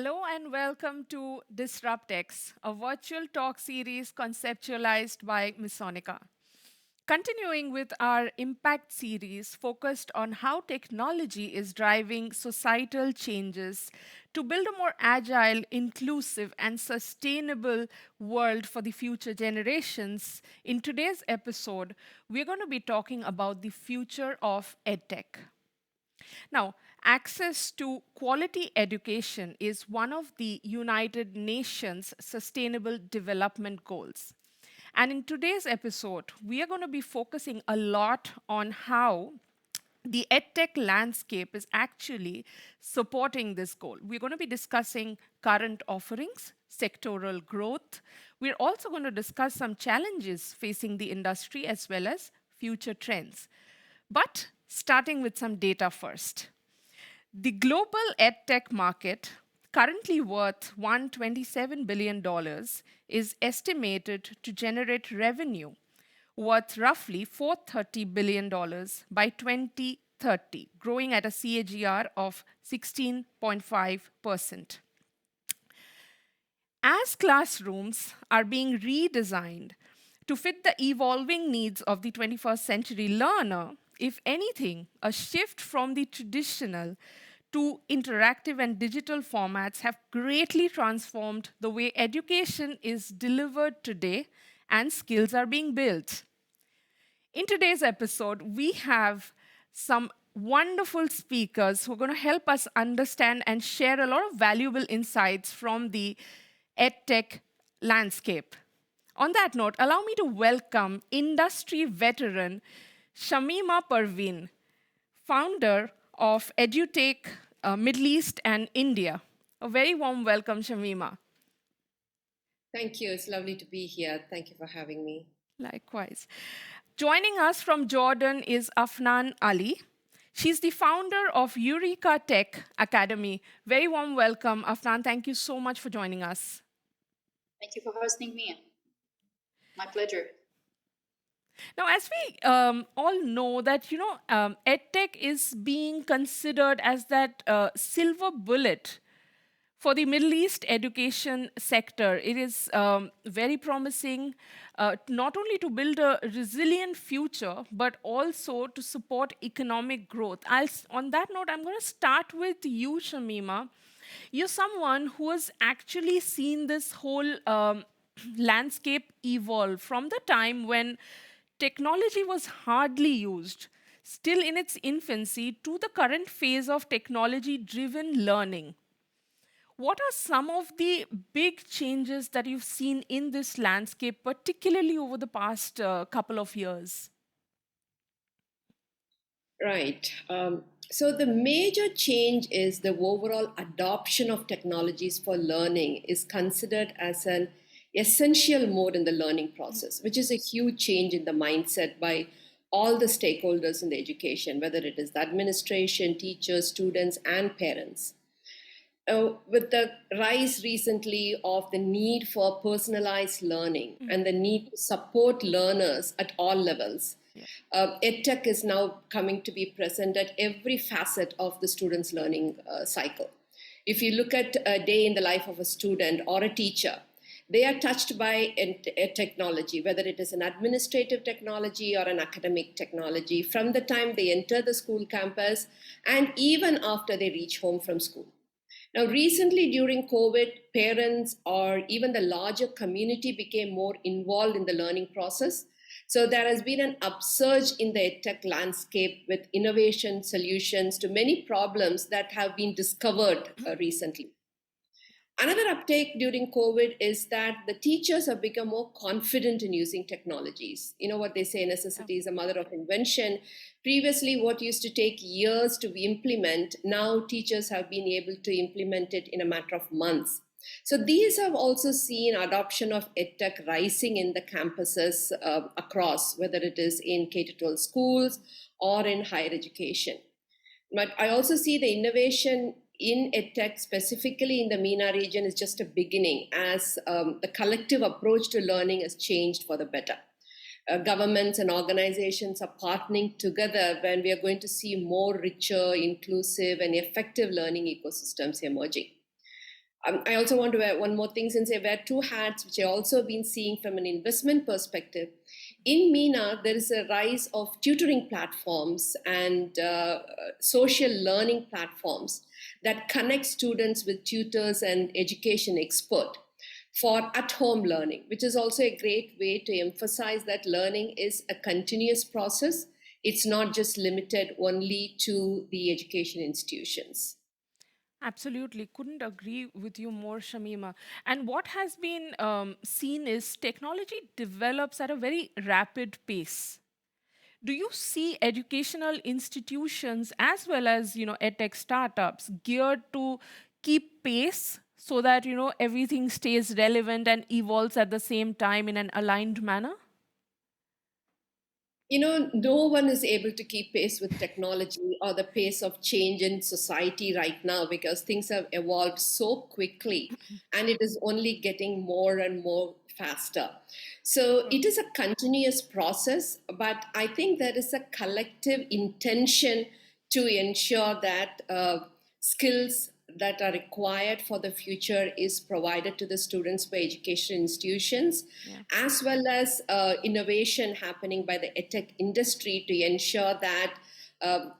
Hello and welcome to DisruptX, a virtual talk series conceptualized by Ms. Sonika. Continuing with our impact series focused on how technology is driving societal changes to build a more agile, inclusive, and sustainable world for the future generations, in today's episode, we're going to be talking about the future of EdTech. Now, access to quality education is one of the United Nations Sustainable Development Goals. And in today's episode, we are going to be focusing a lot on how the edtech landscape is actually supporting this goal. We're going to be discussing current offerings, sectoral growth. We're also going to discuss some challenges facing the industry as well as future trends. But starting with some data first. The global edtech market, currently worth $127 billion, is estimated to generate revenue worth roughly $430 billion by 2030, growing at a CAGR of 16.5%. As classrooms are being redesigned to fit the evolving needs of the 21st century learner, if anything, a shift from the traditional to interactive and digital formats have greatly transformed the way education is delivered today and skills are being built. In today's episode, we have some wonderful speakers who are going to help us understand and share a lot of valuable insights from the EdTech landscape. On that note, allow me to welcome industry veteran Shamima Parveen, founder of EdTech Middle East and India. A very warm welcome, Shamima. Thank you. It's lovely to be here. Thank you for having me. Likewise. Joining us from Jordan is Afnan Ali. She's the founder of Eureka Tech Academy. Very warm welcome, Afnan. Thank you so much for joining us. Thank you for hosting me. My pleasure. Now, as we all know that, EdTech is being considered as that silver bullet for the Middle East education sector. It is very promising, not only to build a resilient future, but also to support economic growth. On that note, I'm going to start with you, Shamima. You're someone who has actually seen this whole landscape evolve from the time when technology was hardly used, still in its infancy, to the current phase of technology driven learning. What are some of the big changes that you've seen in this landscape, particularly over the past couple of years? Right. So the major change is the overall adoption of technologies for learning is considered as an essential mode in the learning process, which is a huge change in the mindset by all the stakeholders in the education, whether it is the administration, teachers, students, and parents. With the rise recently of the need for personalized learning and the need to support learners at all levels, Yeah. EdTech is now coming to be present at every facet of the student's learning cycle. If you look at a day in the life of a student or a teacher, they are touched by technology, whether it is an administrative technology or an academic technology, from the time they enter the school campus and even after they reach home from school. Now, recently during COVID, parents or even the larger community became more involved in the learning process. So there has been an upsurge in the edtech landscape with innovation solutions to many problems that have been discovered recently. Another uptake during COVID is that the teachers have become more confident in using technologies. You know what they say, necessity is a mother of invention. Previously, what used to take years to implement, now teachers have been able to implement it in a matter of months. So these have also seen adoption of edtech rising in the campuses across, whether it is in K-12 schools or in higher education. But I also see the innovation in EdTech, specifically in the MENA region, is just a beginning as the collective approach to learning has changed for the better. Governments and organizations are partnering together when we are going to see more richer, inclusive, and effective learning ecosystems emerging. I also want to add one more thing, since I wear two hats, which I also been seeing from an investment perspective. In MENA, there is a rise of tutoring platforms and social learning platforms that connect students with tutors and education expert for at-home learning, which is also a great way to emphasize that learning is a continuous process. It's not just limited only to the education institutions. Absolutely. Couldn't agree with you more, Shamima. And what has been seen is technology develops at a very rapid pace. Do you see educational institutions as well as, edtech startups geared to keep pace so that, everything stays relevant and evolves at the same time in an aligned manner? No one is able to keep pace with technology or the pace of change in society right now, because things have evolved so quickly and it is only getting more and more faster. So Sure. it is a continuous process, but I think there is a collective intention to ensure that skills that are required for the future is provided to the students by education institutions, Yeah. as well as innovation happening by the edtech industry to ensure that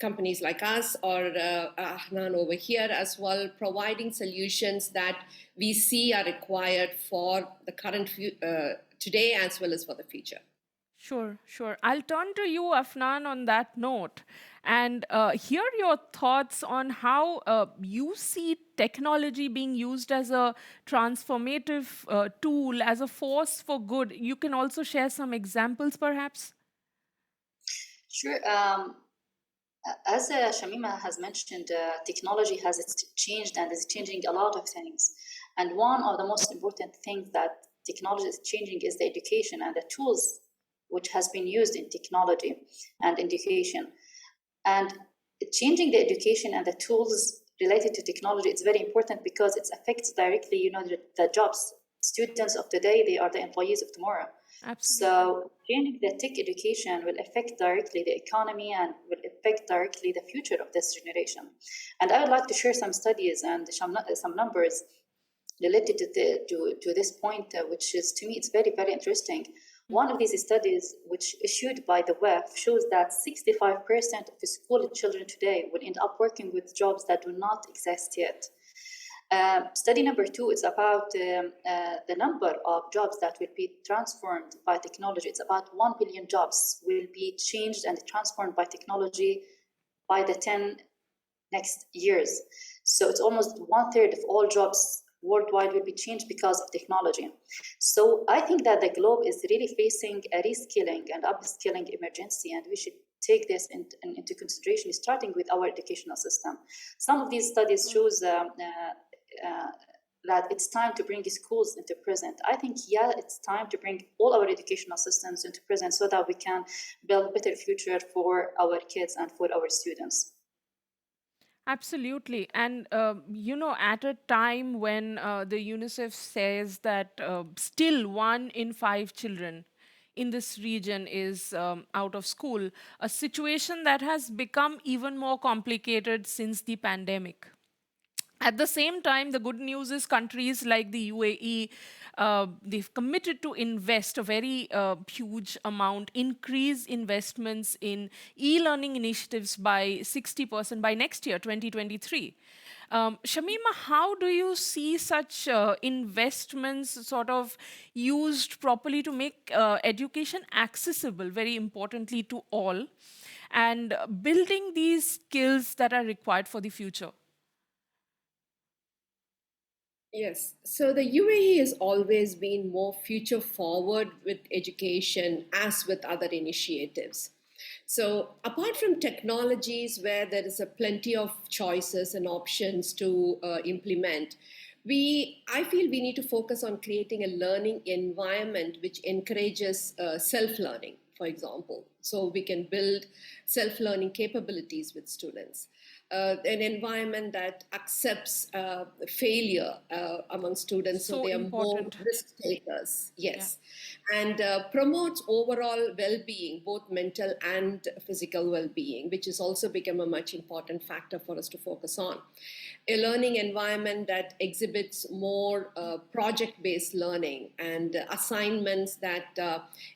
companies like us or Ahnan over here as well, providing solutions that we see are required for the current today as well as for the future. Sure, sure. I'll turn to you, Afnan, on that note and hear your thoughts on how you see technology being used as a transformative tool, as a force for good. You can also share some examples, perhaps? Sure. As Shamima has mentioned, technology has changed and is changing a lot of things. And one of the most important things that technology is changing is the education and the tools which has been used in technology and education. And changing the education and the tools related to technology is very important because it affects directly, the jobs. Students of today, they are the employees of tomorrow. Absolutely. So changing the tech education will affect directly the economy and will affect directly the future of this generation. And I would like to share some studies and some numbers related to this point, which is, to me, it's very, very interesting. One of these studies, which issued by the WEF, shows that 65% of the school children today will end up working with jobs that do not exist yet. Study number two is about the number of jobs that will be transformed by technology. It's about 1 billion jobs will be changed and transformed by technology by the 10 next years. So it's almost 1/3 of all jobs worldwide will be changed because of technology. So I think that the globe is really facing a reskilling and upskilling emergency, and we should take this into consideration, starting with our educational system. Some of these studies shows that it's time to bring schools into present. I think, yeah, it's time to bring all our educational systems into present so that we can build a better future for our kids and for our students. Absolutely. And, at a time when the UNICEF says that still 1 in 5 children in this region is out of school, a situation that has become even more complicated since the pandemic. At the same time, the good news is countries like the UAE, they've committed to invest a very huge amount, increase investments in e-learning initiatives by 60% by next year, 2023. Shamima, how do you see such investments sort of used properly to make education accessible, very importantly, to all, and building these skills that are required for the future? Yes, so the UAE has always been more future forward with education as with other initiatives. So, apart from technologies where there is a plenty of choices and options to implement, I feel we need to focus on creating a learning environment which encourages self-learning, for example, so we can build self-learning capabilities with students. an environment that accepts failure among students, so So they are more important. risk takers. Yeah. Yes, and promotes overall well-being, both mental and physical well-being, which has also become a much important factor for us to focus on. A learning environment that exhibits more project-based learning and assignments that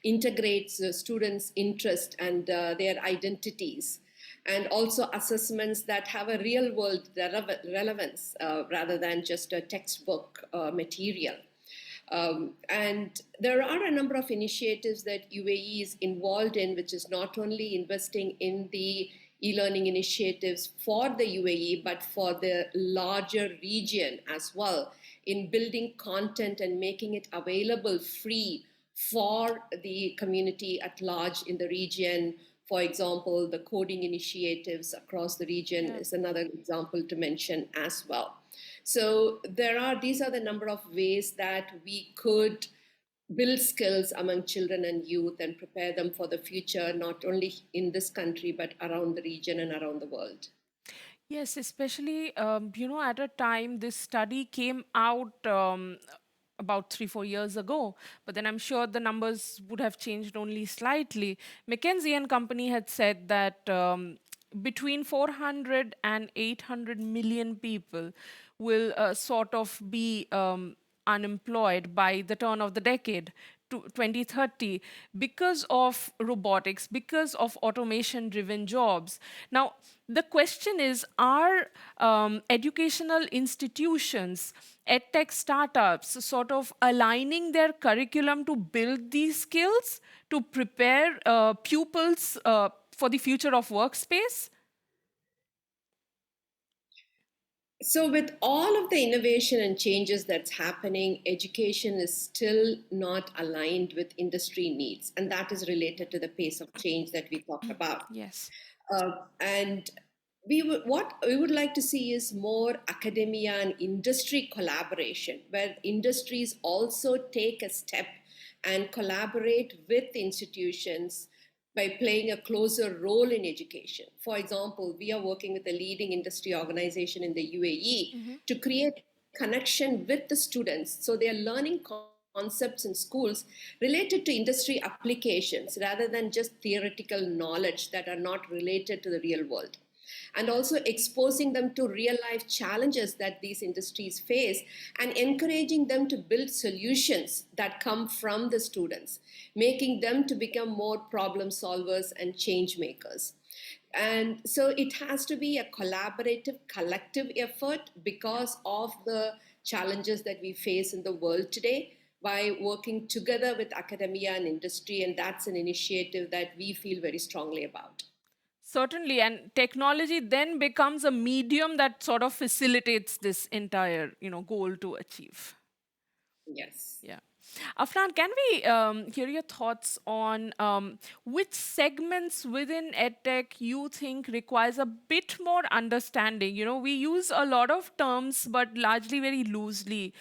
integrates students' interest and their identities, and also assessments that have a real world relevance rather than just a textbook material. And there are a number of initiatives that UAE is involved in, which is not only investing in the e-learning initiatives for the UAE, but for the larger region as well, in building content and making it available free for the community at large in the region. For example, the coding initiatives across the region Yeah. is another example to mention as well. So these are the number of ways that we could build skills among children and youth and prepare them for the future, not only in this country, but around the region and around the world. Yes, especially, at a time this study came out about 3, 4 years ago, but then I'm sure the numbers would have changed only slightly. McKinsey and Company had said that between 400 and 800 million people will sort of be unemployed by the turn of the decade to 2030 because of robotics, because of automation driven jobs. Now, the question is, are educational institutions, EdTech startups, sort of aligning their curriculum to build these skills, to prepare pupils for the future of workspace? So, with all of the innovation and changes that's happening, education is still not aligned with industry needs, and that is related to the pace of change that we talked about. Yes. And what we would like to see is more academia and industry collaboration, where industries also take a step and collaborate with institutions by playing a closer role in education. For example, we are working with a leading industry organization in the UAE Hmm. to create connection with the students, so they are learning concepts in schools related to industry applications rather than just theoretical knowledge that are not related to the real world, and also exposing them to real life challenges that these industries face and encouraging them to build solutions that come from the students, making them to become more problem solvers and change makers. And so it has to be a collaborative, collective effort Yeah. because of the challenges that we face in the world today, by working together with academia and industry. And that's an initiative that we feel very strongly about. Certainly, and technology then becomes a medium that sort of facilitates this entire, goal to achieve. Yes. Yeah. Afnan, can we hear your thoughts on which segments within EdTech you think requires a bit more understanding? We use a lot of terms, but largely very loosely.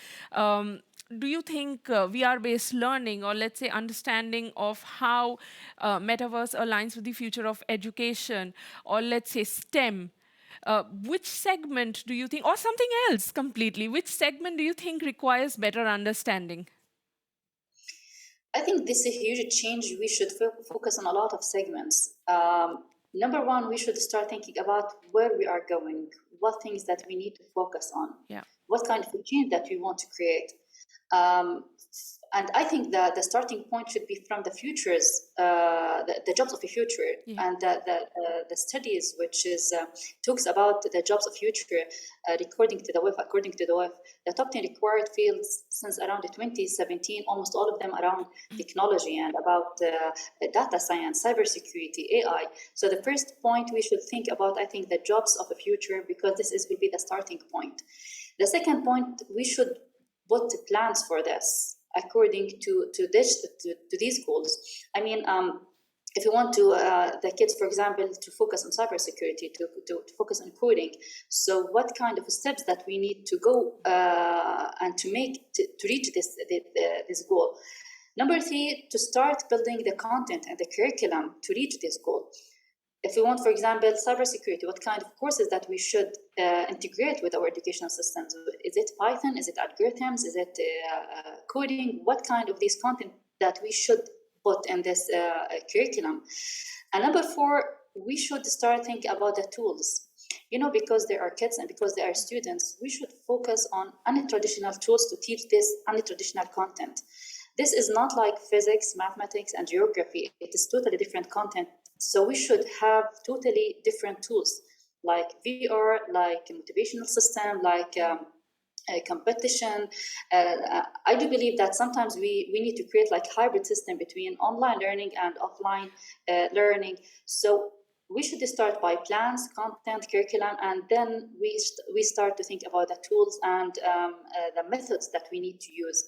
Do you think VR-based learning, or let's say understanding of how metaverse aligns with the future of education, or let's say STEM, which segment do you think, or something else completely, which segment do you think requires better understanding? I think this is a huge change. We should focus on a lot of segments. Number one, we should start thinking about where we are going, what things that we need to focus on, Yeah. what kind of change that we want to create. Um, and I think that the starting point should be from the futures, the jobs of the future, Yeah. and the studies which is talks about the jobs of future. According to the WEF, the top 10 required fields since around 2017, almost all of them around technology and about data science, cybersecurity, AI. So the first point we should think about, I think, the jobs of the future, because will be the starting point. The second point, we should put plans for this according to these goals. I mean, if you want to the kids, for example, to focus on cybersecurity, to focus on coding, so what kind of steps that we need to go and to make to reach this goal. Number three, to start building the content and the curriculum to reach this goal. If we want, for example, cybersecurity, what kind of courses that we should integrate with our educational systems? Is it Python? Is it algorithms? Is it coding? What kind of these content that we should put in this curriculum? And number four, we should start thinking about the tools. Because they are kids and because they are students, we should focus on untraditional tools to teach this untraditional content. This is not like physics, mathematics, and geography. It is totally different content. So we should have totally different tools like VR, like a motivational system, like a competition. I do believe that sometimes we need to create like hybrid system between online learning and offline learning. So we should start by plans, content, curriculum, and then we start to think about the tools and the methods that we need to use.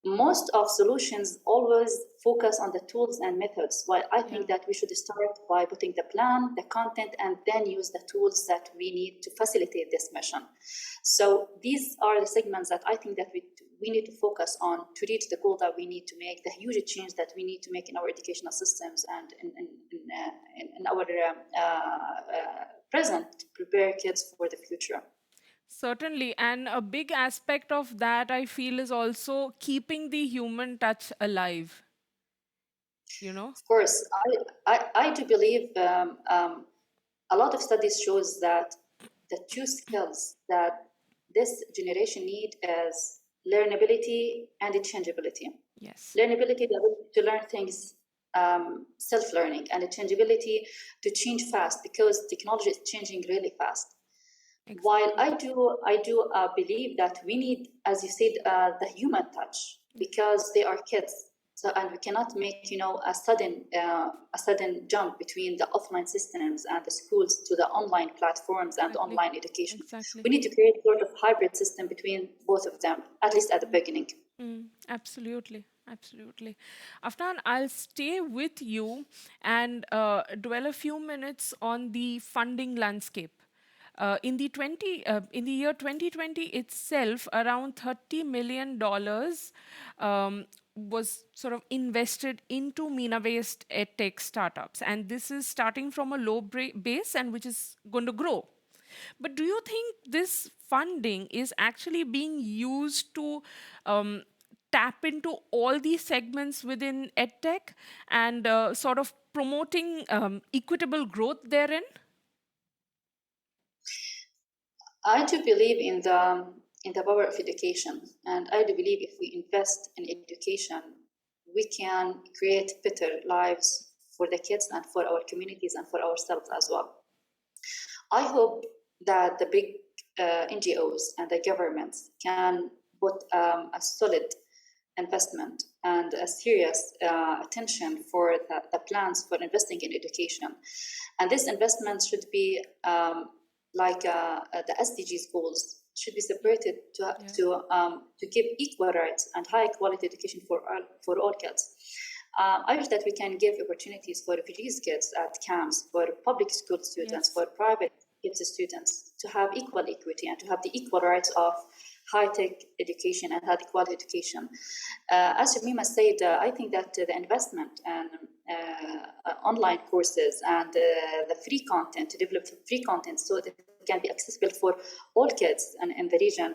Most of solutions always focus on the tools and methods, while I think that we should start by putting the plan, the content, and then use the tools that we need to facilitate this mission. So these are the segments that I think that we need to focus on to reach the goal that we need to make, the huge change that we need to make in our educational systems and in our present to prepare kids for the future. Certainly. And a big aspect of that, I feel, is also keeping the human touch alive, you know? Of course, I do believe a lot of studies shows that the two skills that this generation need is learnability and changeability. Yes, Learnability, the ability to learn things self-learning, and the changeability to change fast because technology is changing really fast. While exactly. I do believe that we need, as you said, the human touch because they are kids. So, and we cannot make a sudden jump between the offline systems and the schools to the online platforms and Exactly. online education. Exactly. We need to create sort of hybrid system between both of them, at least at the beginning. Absolutely, absolutely. Afnan, I'll stay with you and dwell a few minutes on the funding landscape. In the year 2020 itself, around $30 million was sort of invested into MENA-based edtech startups, and this is starting from a low base and which is going to grow. But do you think this funding is actually being used to tap into all these segments within edtech and sort of promoting equitable growth therein? I do believe in the power of education, and I do believe if we invest in education, we can create better lives for the kids and for our communities and for ourselves as well. I hope that the big NGOs and the governments can put a solid investment and a serious attention for the plans for investing in education. And this investment should be like the SDGs goals should be separated to give equal rights and high quality education for all kids. I wish that we can give opportunities for refugees kids at camps, for public school students, Yes. for private kids students to have equal equity and to have the equal rights of high-tech education and high quality education. As Shamima said, I think that the investment and online courses and the free content, to develop free content so that it can be accessible for all kids in the region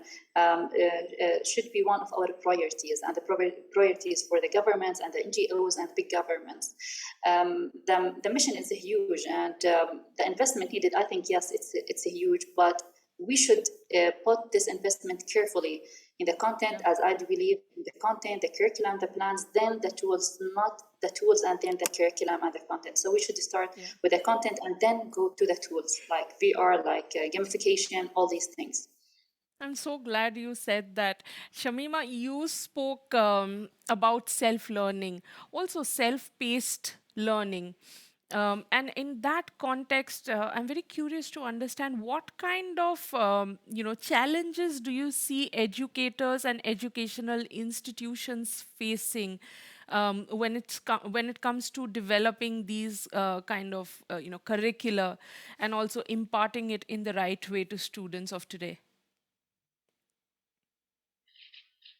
should be one of our priorities and the priorities for the governments and the NGOs and big governments. The mission is huge and the investment needed, I think, yes, it's huge, but we should put this investment carefully in the content, as I do believe in the content, the curriculum, the plans, then the tools, not the tools and then the curriculum and the content. So we should start with the content and then go to the tools like VR, like gamification, all these things. I'm so glad you said that. Shamima, you spoke about self learning, also self paced learning. And in that context, I'm very curious to understand what kind of challenges do you see educators and educational institutions facing when it comes to developing these kind of curricula and also imparting it in the right way to students of today?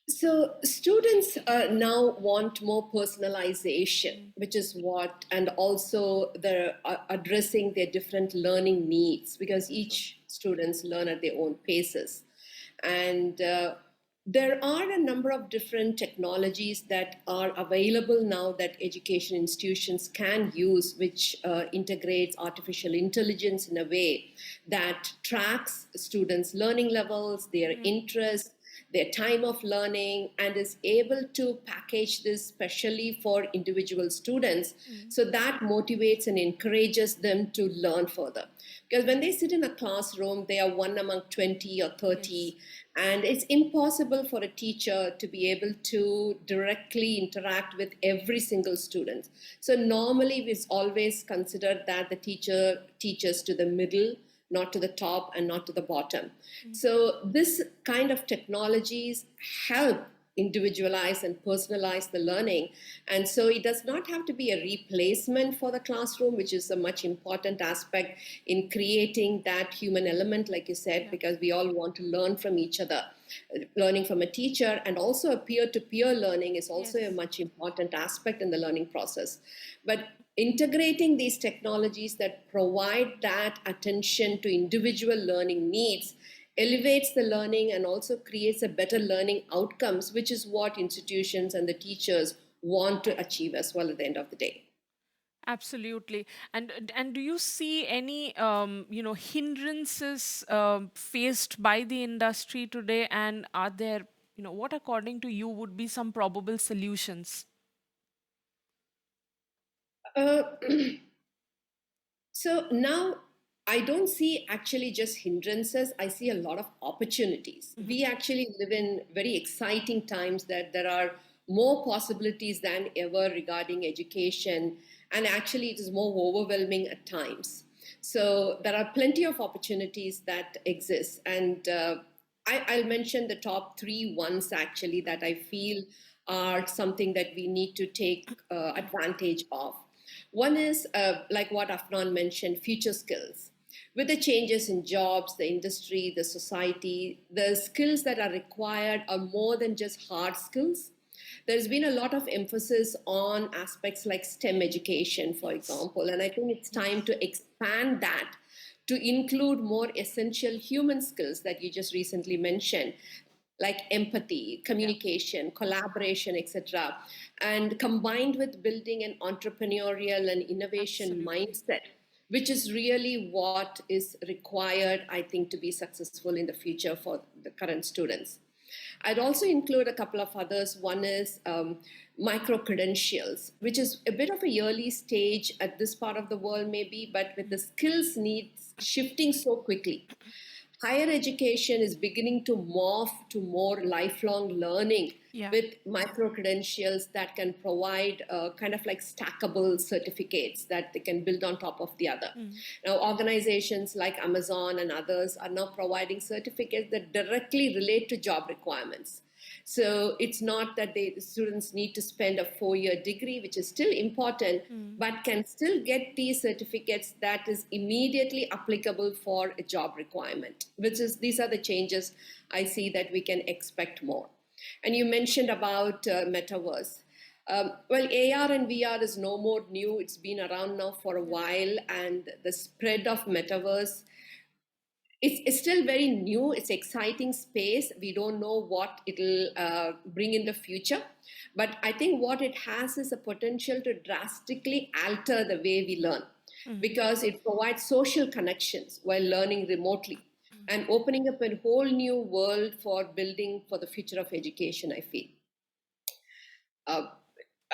So students now want more personalization, Mm. which is what, and also they're addressing their different learning needs because each students learn at their own paces. And there are a number of different technologies that are available now that education institutions can use, which integrates artificial intelligence in a way that tracks students' learning levels, their Mm. interests, their time of learning, and is able to package this specially for individual students, Mm. so that motivates and encourages them to learn further. Because when they sit in a classroom, they are one among 20 or Yes. 30, and it's impossible for a teacher to be able to directly interact with every single student. So normally it's always considered that the teacher teaches to the middle, not to the top and not to the bottom. Mm. So this kind of technologies help individualize and personalize the learning. And so it does not have to be a replacement for the classroom, which is a much important aspect in creating that human element, like you said, Yeah. because we all want to learn from each other. Learning from a teacher and also a peer-to-peer learning is also a Yes. much important aspect in the learning process. But integrating these technologies that provide that attention to individual learning needs elevates the learning and also creates a better learning outcomes, which is what institutions and the teachers want to achieve as well at the end of the day. Absolutely. And do you see any hindrances faced by the industry today? And are there, what according to you would be some probable solutions? Uh, So now I don't see actually just hindrances, I see a lot of opportunities. Hmm. We actually live in very exciting times that there are more possibilities than ever regarding education, and actually it is more overwhelming at times. So there are plenty of opportunities that exist, and I'll mention the top three ones actually that I feel are something that we need to take advantage of. One is, like what Afnan mentioned, future skills. With the changes in jobs, the industry, the society, the skills that are required are more than just hard skills. There's been a lot of emphasis on aspects like STEM education, for Yes. example, and I think it's time Yes. to expand that to include more essential human skills that you just recently mentioned, like empathy, Yeah. communication, collaboration, etc., and combined with building an entrepreneurial and innovation Absolutely. mindset, which is really what is required, I think, to be successful in the future for the current students. I'd also include a couple of others. One is micro credentials, which is a bit of a early stage at this part of the world, maybe, but with the skills needs shifting so quickly, higher education is beginning to morph to more lifelong learning Yeah. with micro credentials that can provide kind of like stackable certificates that they can build on top of the other. Mm. Now, organizations like Amazon and others are now providing certificates that directly relate to job requirements. So it's not that the students need to spend a 4-year degree, which is still important, Mm. but can still get these certificates that is immediately applicable for a job requirement, which is these are the changes I see that we can expect more. And you mentioned about metaverse. Well, AR and VR is no more new. It's been around now for a Yeah. while, and the spread of metaverse, it's still very new. It's exciting space. We don't know what it'll bring in the future, but I think what it has is a potential to drastically alter the way we learn, Mm. because it provides social connections while learning remotely and opening up a whole new world for building for the future of education, I feel. uh,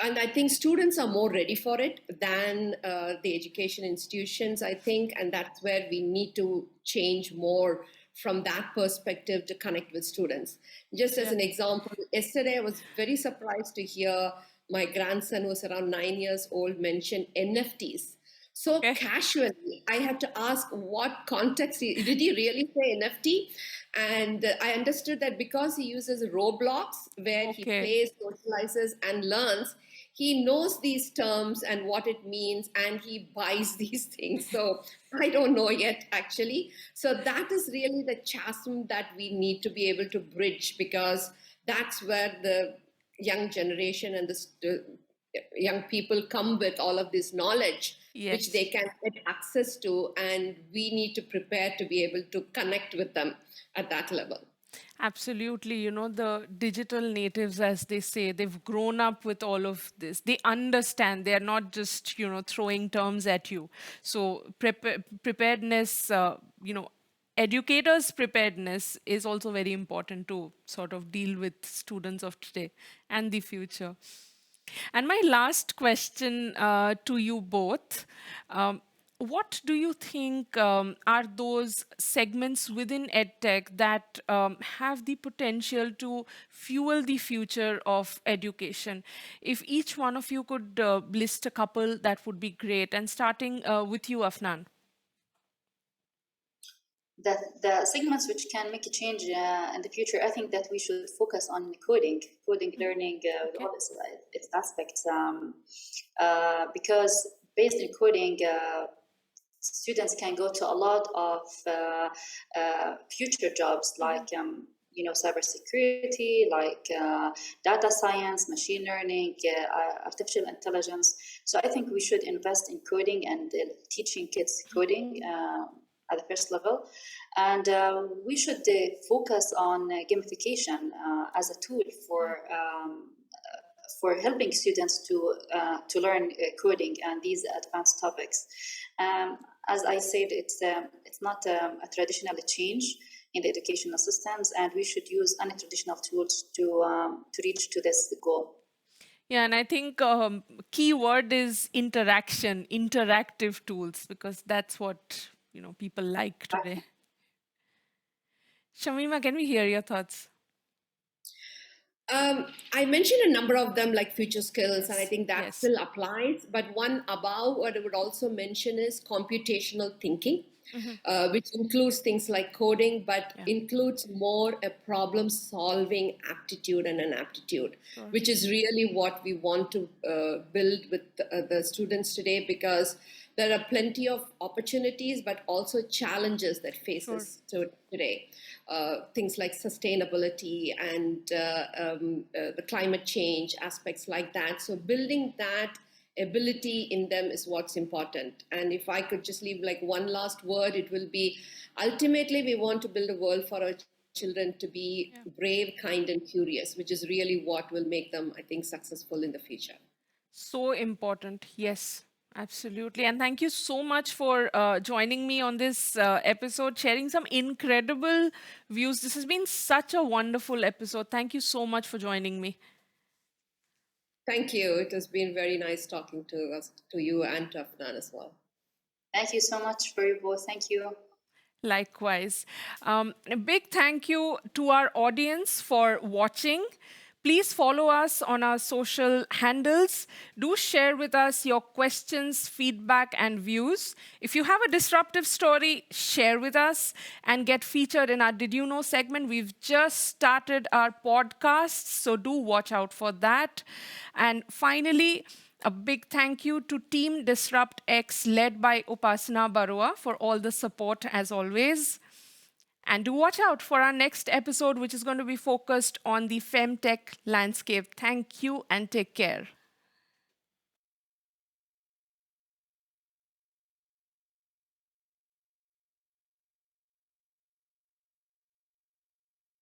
and I think students are more ready for it than the education institutions, I think, and that's where we need to change more from that perspective to connect with students. Just as Yeah. an example, yesterday I was very surprised to hear my grandson, who's around 9 years old, mention NFTs. So Okay. casually, I had to ask what context did he really say NFT? And I understood that because he uses Roblox, where he Okay. plays, socializes, and learns, he knows these terms and what it means, and he buys these things. So I don't know yet, actually. So that is really the chasm that we need to be able to bridge, because That's where the young generation and the young people come with all of this knowledge which Yes. they can get access to, and we need to prepare to be able to connect with them at that level. Absolutely. The digital natives, as they say, they've grown up with all of this. They understand. They're not just, throwing terms at you. So preparedness, educators' preparedness is also very important to sort of deal with students of today and the future. And my last question to you both. What do you think are those segments within EdTech that have the potential to fuel the future of education? If each one of you could list a couple, that would be great. And starting with you, Afnan. The segments which can make a change in the future, I think that we should focus on coding learning with Okay. all its aspects, because based in coding, students can go to a lot of future jobs like cybersecurity, like data science, machine learning, artificial intelligence. So I think we should invest in coding and teaching kids coding at the first level, and we should focus on gamification as a tool for helping students to learn coding and these advanced topics. As I said, it's not a traditional change in the educational systems, and we should use untraditional tools to reach to this goal. Yeah, and I think key word is interaction, interactive tools, because that's what people like today. Shamima, can we hear your thoughts? I mentioned a number of them, like future skills, and I Yes, think that yes. still applies. But one above what I would also mention is computational thinking, Hmm. which includes things like coding, but Yeah, includes more a problem solving aptitude and an aptitude, sure, which is really what we want to build with the students today, because there are plenty of opportunities but also challenges that sure. faces today, things like sustainability and the climate change aspects like that. So building that ability in them is what's important. And if I could just leave like one last word, it will be, ultimately we want to build a world for our children to be Yeah. brave, kind, and curious, which is really what will make them, I think, successful in the future. So important. Yes, absolutely. And thank you so much for joining me on this episode, sharing some incredible views. This has been such a wonderful episode. Thank you so much for joining me. Thank you. It has been very nice talking to us, to you, and to Afnan as well. Thank you so much for you both. Thank you. Likewise. A big thank you to our audience for watching. Please follow us on our social handles. Do share with us your questions, feedback, and views. If you have a disruptive story, share with us and get featured in our Did You Know segment. We've just started our podcast, so do watch out for that. And finally, a big thank you to Team DisruptX led by Upasana Barua for all the support as always. And do watch out for our next episode, which is going to be focused on the femtech landscape. Thank you and take care.